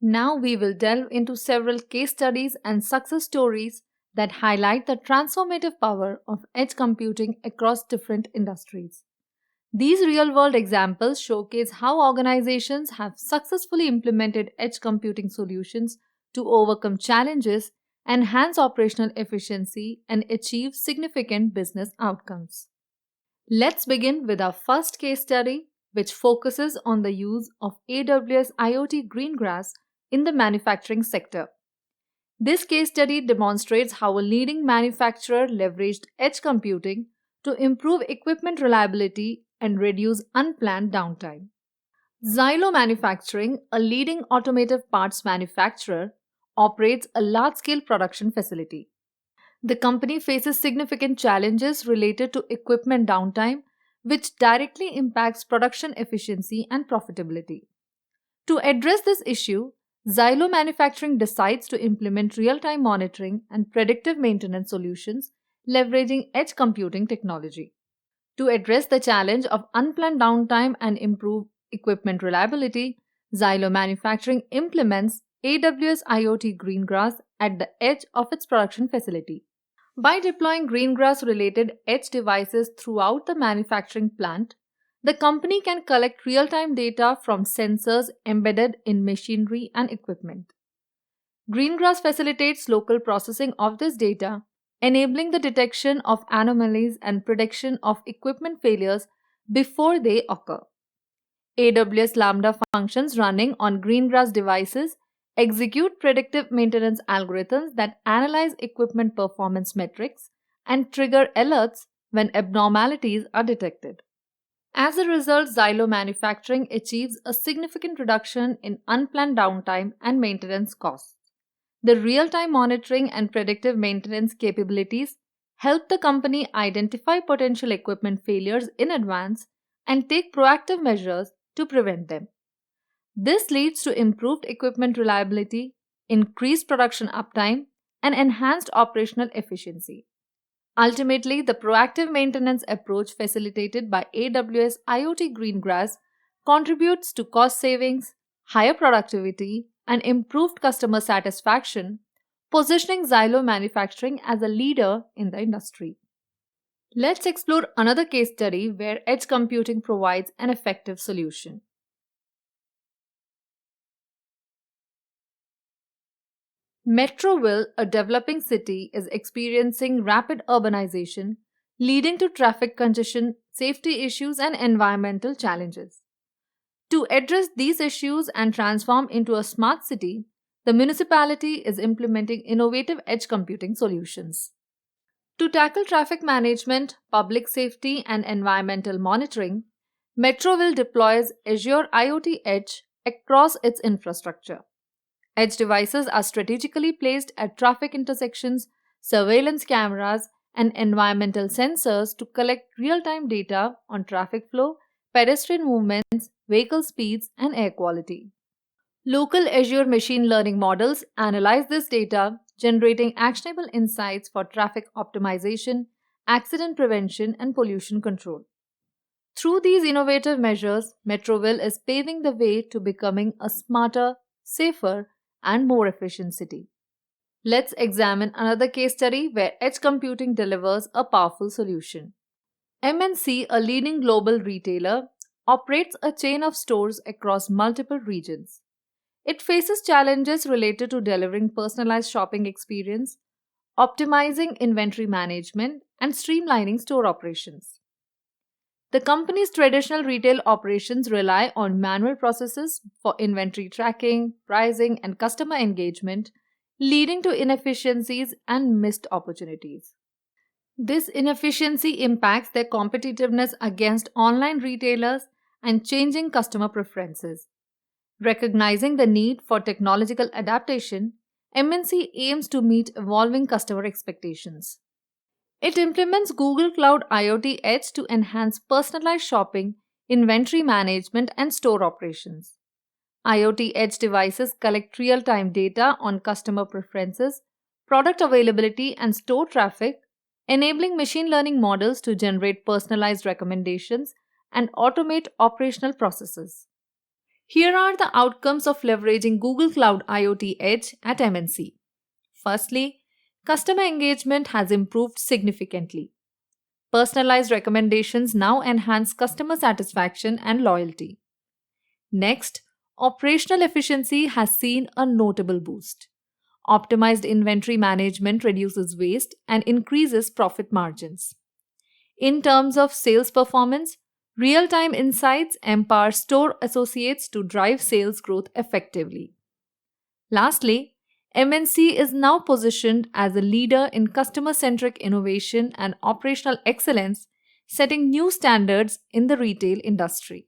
Now we will delve into several case studies and success stories that highlight the transformative power of edge computing across different industries. These real world examples showcase how organizations have successfully implemented edge computing solutions to overcome challenges, enhance operational efficiency, and achieve significant business outcomes. Let's begin with our first case study, which focuses on the use of AWS IoT Greengrass in the manufacturing sector. This case study demonstrates how a leading manufacturer leveraged edge computing to improve equipment reliability and reduce unplanned downtime. Xylo Manufacturing, a leading automotive parts manufacturer, operates a large-scale production facility. The company faces significant challenges related to equipment downtime, which directly impacts production efficiency and profitability. To address this issue, Xylo Manufacturing decides to implement real-time monitoring and predictive maintenance solutions leveraging edge computing technology. To address the challenge of unplanned downtime and improve equipment reliability, Xylo Manufacturing implements AWS IoT Greengrass at the edge of its production facility. By deploying Greengrass-related edge devices throughout the manufacturing plant, the company can collect real-time data from sensors embedded in machinery and equipment. Greengrass facilitates local processing of this data, enabling the detection of anomalies and prediction of equipment failures before they occur. AWS Lambda functions running on Greengrass devices execute predictive maintenance algorithms that analyze equipment performance metrics and trigger alerts when abnormalities are detected. As a result, Xylo Manufacturing achieves a significant reduction in unplanned downtime and maintenance costs. The real-time monitoring and predictive maintenance capabilities help the company identify potential equipment failures in advance and take proactive measures to prevent them. This leads to improved equipment reliability, increased production uptime, and enhanced operational efficiency. Ultimately, the proactive maintenance approach facilitated by AWS IoT Greengrass contributes to cost savings, higher productivity, and improved customer satisfaction, positioning Xylo Manufacturing as a leader in the industry. Let's explore another case study where edge computing provides an effective solution. Metroville, a developing city, is experiencing rapid urbanization, leading to traffic congestion, safety issues, and environmental challenges. To address these issues and transform into a smart city, the municipality is implementing innovative edge computing solutions. To tackle traffic management, public safety, and environmental monitoring, Metroville deploys Azure IoT Edge across its infrastructure. Edge devices are strategically placed at traffic intersections, surveillance cameras, and environmental sensors to collect real-time data on traffic flow, pedestrian movements, vehicle speeds, and air quality. Local Azure machine learning models analyze this data, generating actionable insights for traffic optimization, accident prevention, and pollution control. Through these innovative measures, Metroville is paving the way to becoming a smarter, safer, and more efficient city. Let's examine another case study where edge computing delivers a powerful solution. MNC, a leading global retailer, operates a chain of stores across multiple regions. It faces challenges related to delivering personalized shopping experience, optimizing inventory management, and streamlining store operations. The company's traditional retail operations rely on manual processes for inventory tracking, pricing, and customer engagement, leading to inefficiencies and missed opportunities. This inefficiency impacts their competitiveness against online retailers and changing customer preferences. Recognizing the need for technological adaptation, MNC aims to meet evolving customer expectations. It implements Google Cloud IoT Edge to enhance personalized shopping, inventory management, and store operations. IoT Edge devices collect real-time data on customer preferences, product availability, and store traffic, enabling machine learning models to generate personalized recommendations and automate operational processes. Here are the outcomes of leveraging Google Cloud IoT Edge at MNC. Firstly, customer engagement has improved significantly. Personalized recommendations now enhance customer satisfaction and loyalty. Next, operational efficiency has seen a notable boost. Optimized inventory management reduces waste and increases profit margins. In terms of sales performance, real time insights empower store associates to drive sales growth effectively. Lastly, MNC is now positioned as a leader in customer centric innovation and operational excellence, setting new standards in the retail industry.